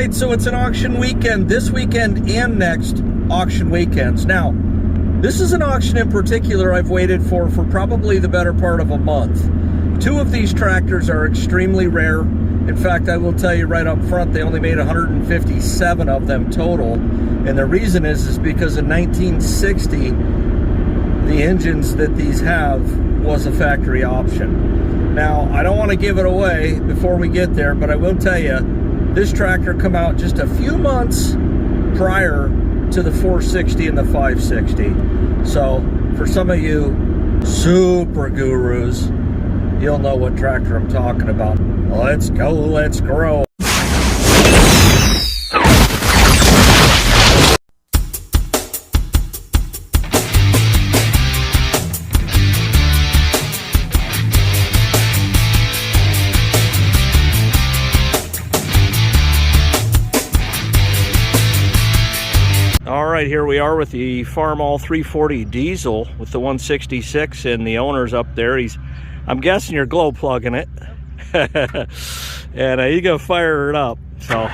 right, so it's an auction weekend, this weekend and next auction weekends. Now, this is an auction in particular I've waited for probably the better part of a month. Two of these tractors are extremely rare. In fact, I will tell you right up front, they only made 157 of them total. And the reason is because in 1960, the engines that these have was a factory option. Now, I don't want to give it away before we get there, but I will tell you, this tractor come out just a few months prior to the 460 and the 560. So, for some of you super gurus, you'll know what tractor I'm talking about. Let's go, let's grow. All right, here we are with the Farmall 340 diesel with the 166, and the owner's up there. I'm guessing you're glow plugging it. And he's gonna fire it up. So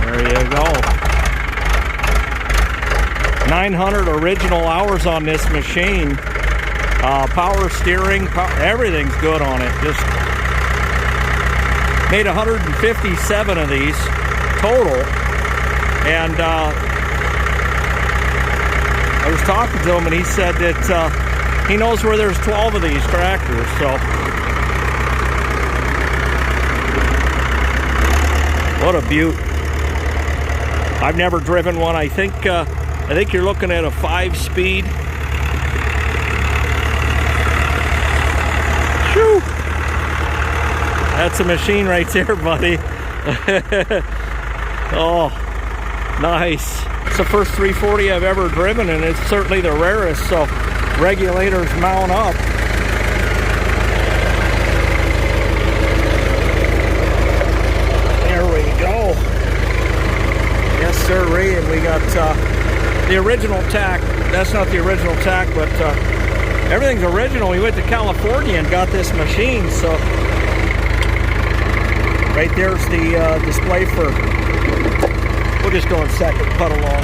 there you go. 900 original hours on this machine. Power steering, everything's good on it. Just made 157 of these total, and I was talking to him and he said that he knows where there's 12 of these tractors. So what a beaut. I've never driven one. I think you're looking at a 5-speed. Shoo! That's a machine right there, buddy. Oh, nice. It's the first 340 I've ever driven, and it's certainly the rarest, so regulators mount up. There we go. Yes, sirree, and we got the original tack. That's not the original tack, but everything's original. We went to California and got this machine, so right there's the display for. We'll just go in second, cut along.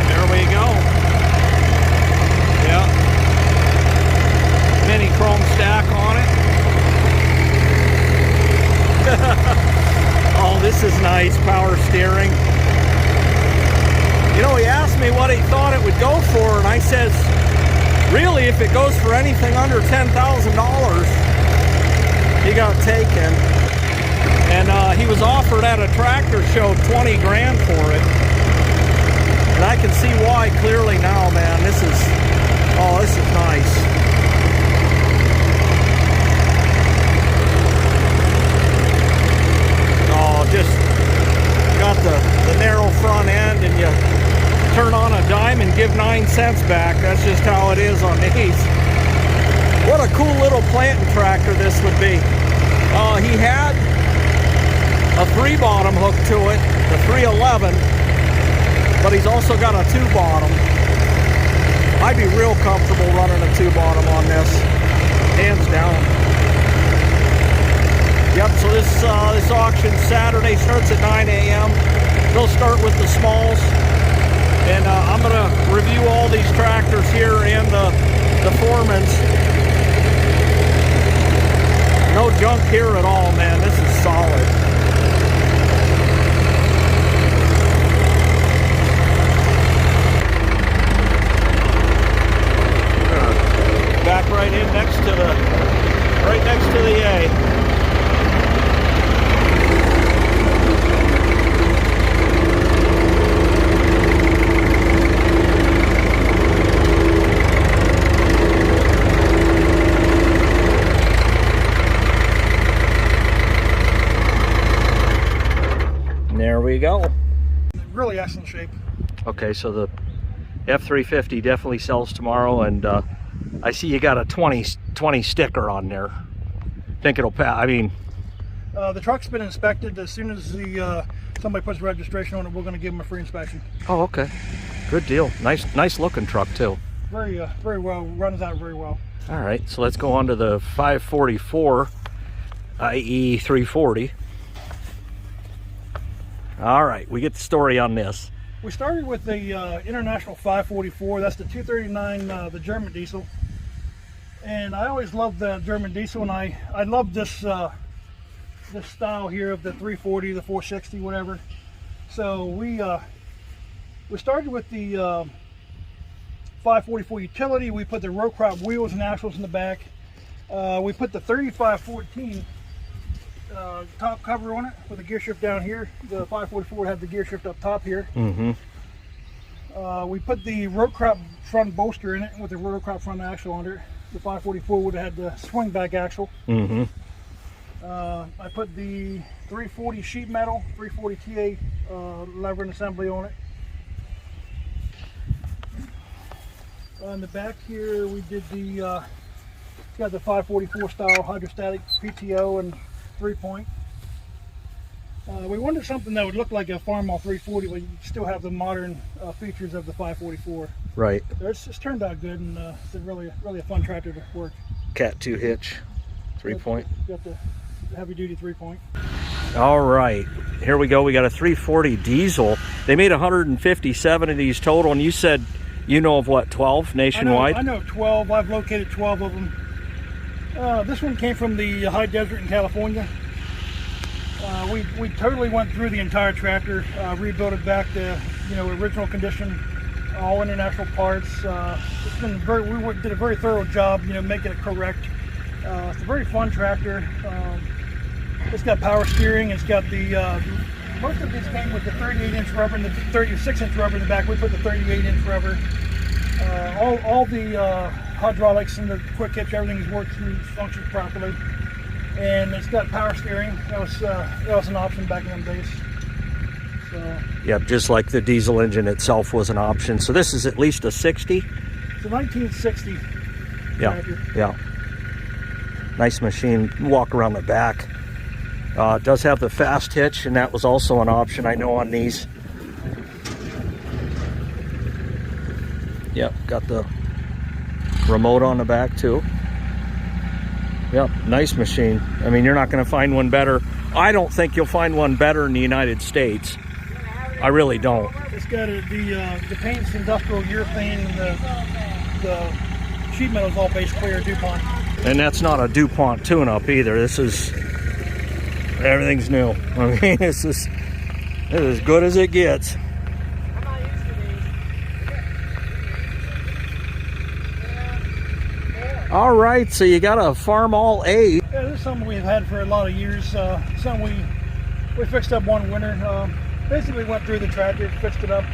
There we go. Yeah. Mini chrome stack on it. Oh, this is nice. Power steering. You know, he asked me what he thought it would go for, and I says, really, if it goes for anything under $10,000, he got taken, and he was offered at a tractor show 20 grand for it, and I can see why clearly now, man. This is nice. Oh, just got the narrow front end, and you turn on a dime and give 9 cents back. That's just how it is on these. What a cool little planting tractor this would be. He had a 3-bottom hook to it, the 311, but he's also got a 2-bottom. I'd be real comfortable running a 2-bottom on this, hands down. Yep, so this auction Saturday starts at 9 a.m. They'll start with the smalls, and I'm going to review all these tractors here and the Foremans. No junk here at all, man. This is solid. Back right in next to the A. There we go. Really excellent shape. Okay, so the F350 definitely sells tomorrow, and I see you got a 20 sticker on there. Think it'll pass? I mean, the truck's been inspected. As soon as somebody puts registration on it, we're going to give them a free inspection. oh, okay, good deal. Nice looking truck too. very well, runs out very well. All right, so let's go on to the 544 IE 340. All right, we get the story on this. We started with the International 544. That's the 239, the German diesel. And I always loved the German diesel, and I love this this style here of the 340, the 460, whatever. So we started with the 544 utility. We put the row crop wheels and axles in the back. We put the 3514 top cover on it with a gear shift down here. The 544 had the gear shift up top here. Mm-hmm. We put the row crop front bolster in it with the row crop front axle under it. The 544 would have had the swing back axle. Mm-hmm. I put the 340 sheet metal, 340 TA lever and assembly on it. On the back here, we did the it's got the 544 style hydrostatic PTO and 3-point. We wanted something that would look like a Farmall 340, but you still have the modern features of the 544. Right. So it's turned out good, and it's really a fun tractor to work. Cat 2 hitch, 3-point. Got the heavy duty 3-point. All right, here we go. We got a 340 diesel. They made 157 of these total, and you said you know of what, 12 nationwide? I know 12. I've located 12 of them. This one came from the high desert in California. We totally went through the entire tractor, rebuilt it back to original condition, all international parts. It's been we did a very thorough job, making it correct. It's a very fun tractor. It's got power steering. It's got the most of these came with the 38-inch rubber and the 36-inch rubber in the back. We put the 38-inch rubber. All the hydraulics and the quick hitch, everything works and functions properly. And it's got power steering. That was an option back in the days. So, yep, just like the diesel engine itself was an option. So this is at least a 60? It's a 1960 yeah, tractor. Yeah. Nice machine. Walk around the back. It does have the fast hitch, and that was also an option, I know, on these. Yep, got the remote on the back too. Yep, nice machine. I mean, you're not going to find one better. I don't think you'll find one better in the United States. I really don't. It's got the paint's industrial urethane, and the sheet metal is all base clear DuPont. And that's not a DuPont tune-up either. This is, everything's new. I mean, this is as good as it gets. All right, so you got a Farmall A. Yeah, this is something we've had for a lot of years. Something we fixed up one winter. Basically went through the tractor, fixed it up,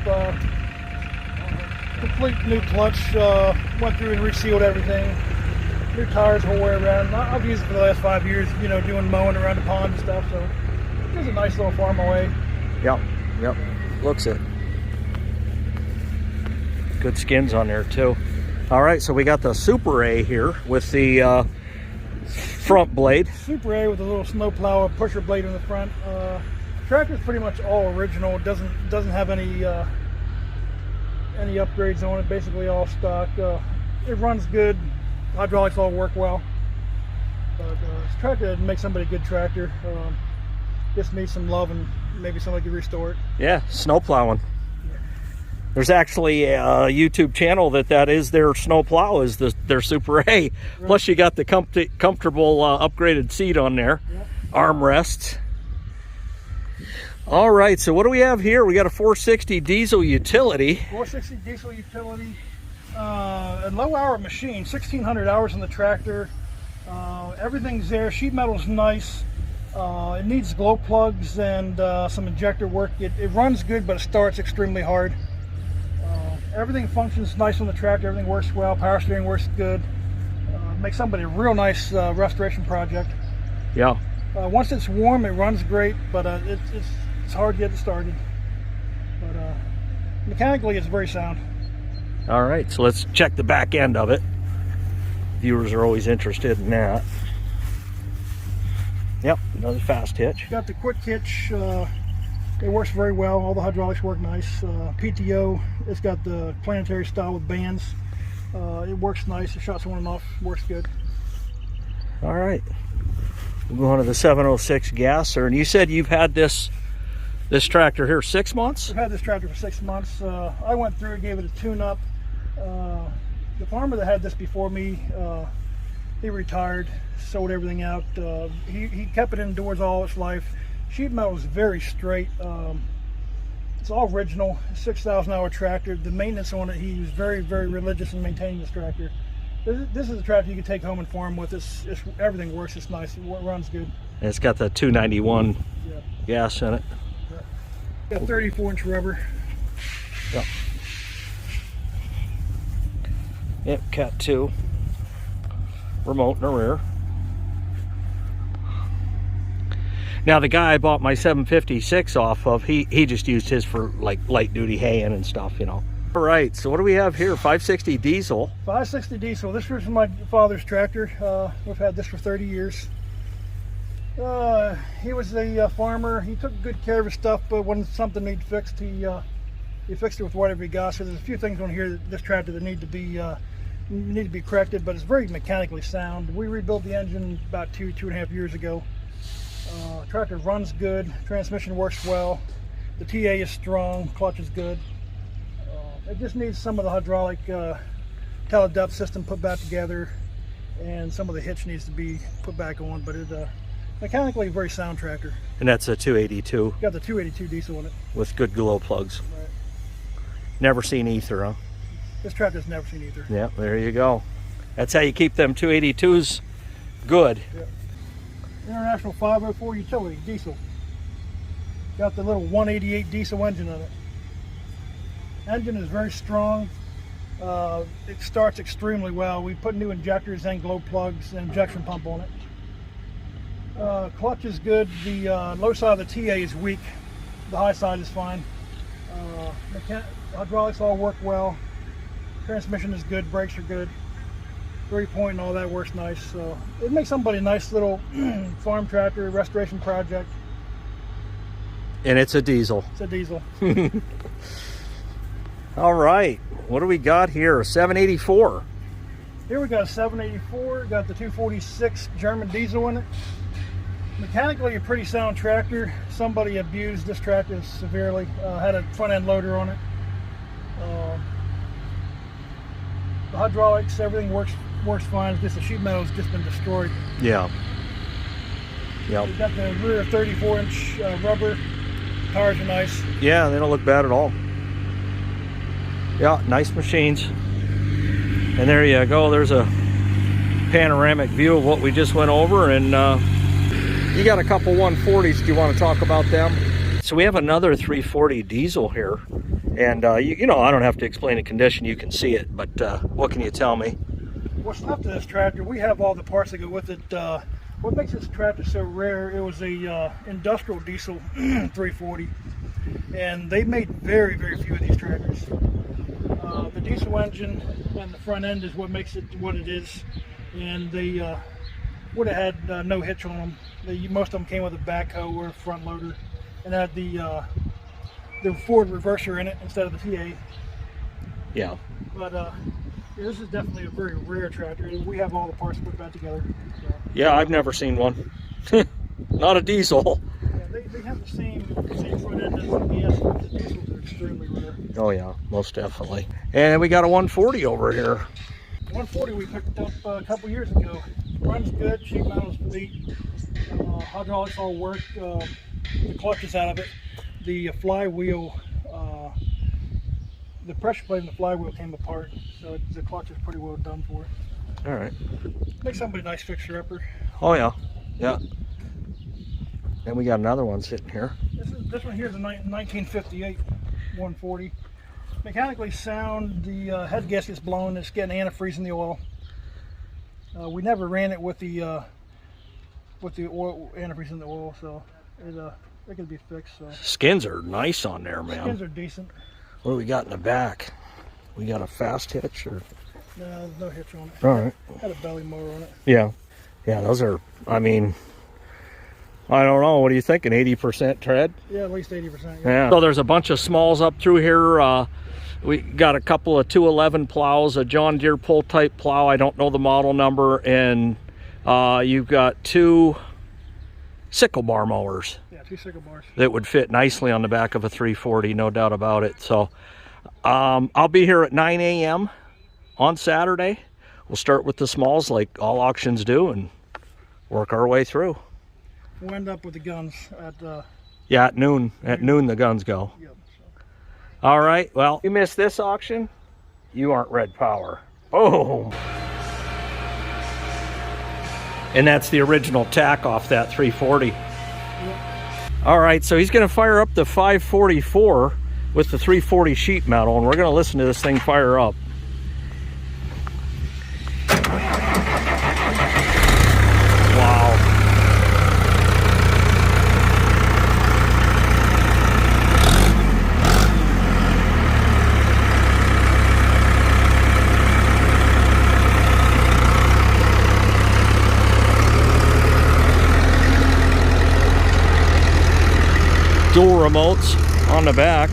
complete new clutch, went through and resealed everything. New tires whole way around. I've used it for the last 5 years, doing mowing around the pond and stuff. So it's a nice little Farmall A. Yep, looks it. Good skins on there too. All right, so we got the Super A here with the front blade. Super A with a little snowplow pusher blade in the front. Tractor's pretty much all original. It doesn't have any upgrades on it. Basically all stock. It runs good. Hydraulics all work well. But this tractor makes somebody a good tractor. Just needs some love, and maybe somebody could restore it. Yeah, snow plowing. There's actually a YouTube channel that is their snow plow, is their Super A. Right. Plus you got the comfortable upgraded seat on there. Yep. Armrests. All right, so what do we have here? We got a 460 diesel utility. 460 diesel utility. A low hour machine, 1,600 hours on the tractor. Everything's there. Sheet metal's nice. It needs glow plugs and some injector work. It runs good, but it starts extremely hard. Everything functions nice on the tractor. Everything works well. Power steering works good. Makes somebody a real nice restoration project. Yeah. Once it's warm, it runs great, but it's hard to get it started. But mechanically, it's very sound. All right, so let's check the back end of it. Viewers are always interested in that. Yep, another fast hitch. Got the quick hitch. It works very well. All the hydraulics work nice. PTO, it's got the planetary style with bands. It works nice. I shot someone off. Works good. All right. We'll go on to the 706 Gasser. And you said you've had this tractor here 6 months? I've had this tractor for 6 months. I went through and gave it a tune-up. The farmer that had this before me, he retired, sold everything out. He kept it indoors all its life. Sheet metal is very straight. It's all original, 6,000 hour tractor. The maintenance on it, he was very, very religious in maintaining this tractor. This is a tractor you can take home and farm with. Everything works, it's nice, it runs good. And it's got the 291 gas in it. Got 34-inch rubber. Yep. Yep, Cat 2. Remote in the rear. Now the guy I bought my 756 off of, he just used his for like light duty haying and stuff, you know. All right, so what do we have here? 560 diesel. 560 diesel. This was my father's tractor. We've had this for 30 years. He was a farmer. He took good care of his stuff, but when something needed fixed, he fixed it with whatever he got. So there's a few things on here that this tractor that need to be corrected, but it's very mechanically sound. We rebuilt the engine about two and a half years ago. Tractor runs good, transmission works well, the TA is strong, clutch is good. It just needs some of the hydraulic tele-depth system put back together, and some of the hitch needs to be put back on, but it's mechanically a very sound tractor. And that's a 282. Got the 282 diesel in it. With good glow plugs. Right. Never seen ether, huh? This tractor's never seen ether. Yeah, there you go. That's how you keep them 282s good. Yeah. International 504 utility diesel. Got the little 188 diesel engine in it. Engine is very strong. It starts extremely well. We put new injectors and glow plugs and injection pump on it. Clutch is good. The low side of the TA is weak. The high side is fine. Hydraulics all work well. Transmission is good. Brakes are good. 3-point and all that works nice. So it makes somebody a nice little farm tractor, restoration project. And it's a diesel. It's a diesel. All right, what do we got here? A 784. Here we got a 784, got the 246 German diesel in it. Mechanically a pretty sound tractor. Somebody abused this tractor severely. Had a front end loader on it. The hydraulics, everything works fine. It's just the sheet metal has just been destroyed. Yeah. Yep. We've got the rear 34-inch rubber. Tires are nice. Yeah, they don't look bad at all. Yeah, nice machines. And there you go. There's a panoramic view of what we just went over. And you got a couple 140s. Do you want to talk about them? So we have another 340 diesel here. And you know, I don't have to explain the condition. You can see it. But what can you tell me? What's left of this tractor, we have all the parts that go with it. What makes this tractor so rare, it was a industrial diesel 340. And they made very, very few of these tractors. The diesel engine and the front end is what makes it what it is, and they would have had no hitch on them. Most of them came with a backhoe or a front loader, and had the Ford reverser in it instead of the TA. Yeah. But this is definitely a very rare tractor. We have all the parts put back together. So. Yeah, I've never seen one. Not a diesel. Yeah, they have the same front end as the DS. The diesels are extremely rare. Oh yeah, most definitely. And we got a 140 over here. 140 we picked up a couple years ago. Runs good, sheet metal's neat. Hydraulics all work. The clutch is out of it. The flywheel, the pressure plate and the flywheel came apart, so the clutch is pretty well done for it. All right. Makes somebody a nice fixer-upper. Oh yeah, yeah. And we got another one sitting here. This one here is a 1958 140. Mechanically sound. The head gasket's blown. It's getting antifreeze in the oil. We never ran it with the oil antifreeze in the oil, so it can be fixed. So. Skins are nice on there, man. Skins are decent. What do we got in the back? We got a fast hitch or? No, there's no hitch on it. All right. Had a belly motor on it. Yeah, yeah. Those are. I mean, I don't know. What are you thinking? 80% tread? Yeah, at least 80%. Yeah. So there's a bunch of smalls up through here. We got a couple of 211 plows, a John Deere pull type plow. I don't know the model number. And you've got 2 sickle bar mowers. Yeah, 2 sickle bars. That would fit nicely on the back of a 340, no doubt about it. So I'll be here at 9 a.m. on Saturday. We'll start with the smalls like all auctions do and work our way through. We'll end up with the guns at... Yeah, at noon. At noon the guns go. Yep, so. All right, well, you missed this auction, you aren't Red Power. Boom! And that's the original tack off that 340. Yep. All right, so he's going to fire up the 544 with the 340 sheet metal, and we're going to listen to this thing fire up. Wow. Dual remotes on the back.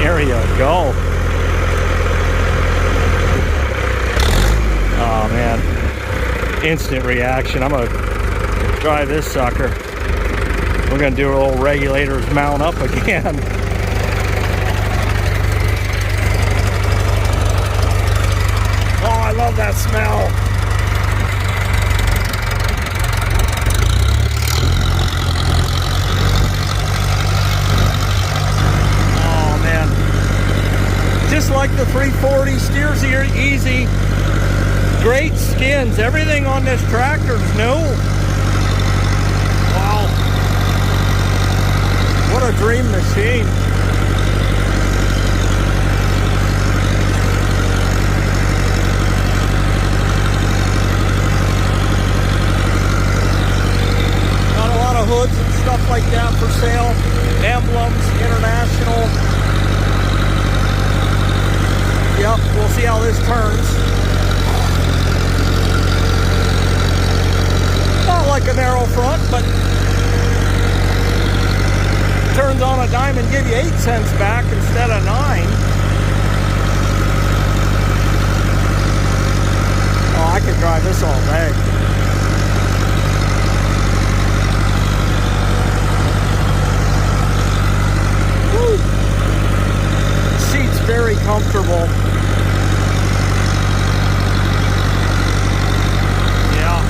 There you go. Oh man, instant reaction. I'm gonna drive this sucker. We're gonna do a little regulators mount up again. Oh, I love that smell. Oh, man. Just like the 340, steers here easy. Great skins. Everything on this tractor is new. Wow. What a dream machine. Hoods and stuff like that for sale. Emblems, International. Yep, we'll see how this turns. Not like a narrow front, but turns on a dime and give you 8 cents back instead of 9. Oh, I could drive this all day. Seat's very comfortable. Yeah.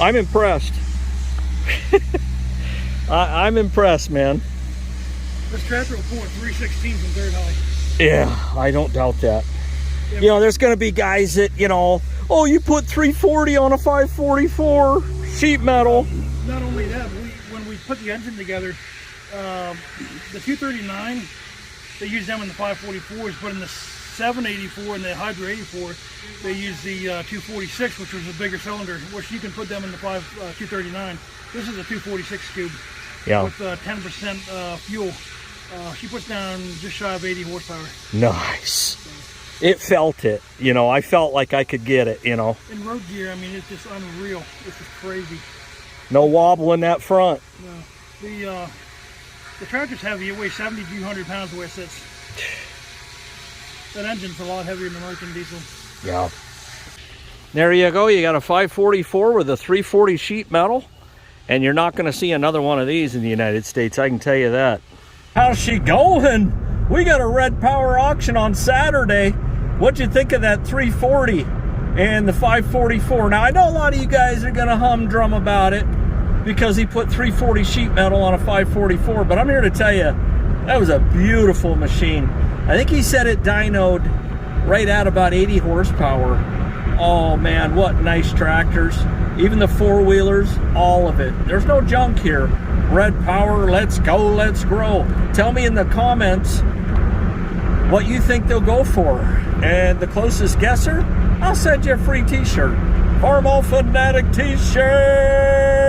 I'm impressed. I'm impressed, man. This tractor will pull at 316 from third high. Yeah, I don't doubt that. Yeah, you know, there's going to be guys that, you know, oh, you put 340 on a 544 sheet metal. Not only that, when we put the engine together, the 239, they use them in the 544s, but in the 784 and the Hydra 84, they use the 246, which was a bigger cylinder, which you can put them in the 239. This is a 246 cube, yeah, with 10% fuel. She puts down just shy of 80 horsepower. Nice. It felt it, you know. I felt like I could get it, you know. In road gear, I mean, it's just unreal. It's just crazy. No wobble in that front. No. The tractor's heavy. It weighs 7,200 pounds the way it sits. That engine's a lot heavier than American diesel. Yeah. There you go. You got a 544 with a 340 sheet metal. And you're not going to see another one of these in the United States, I can tell you that. How's she going? We got a Red Power auction on Saturday. What'd you think of that 340 and the 544? Now, I know a lot of you guys are going to humdrum about it because he put 340 sheet metal on a 544, but I'm here to tell you, That was a beautiful machine. I think he said it dynoed right at about 80 horsepower. Oh man, what nice tractors. Even the four-wheelers, all of it. There's no junk here. Red Power, let's go, let's grow. Tell me in the comments what you think they'll go for. And the closest guesser, I'll send you a free t-shirt. Farm All Fanatic t-shirt!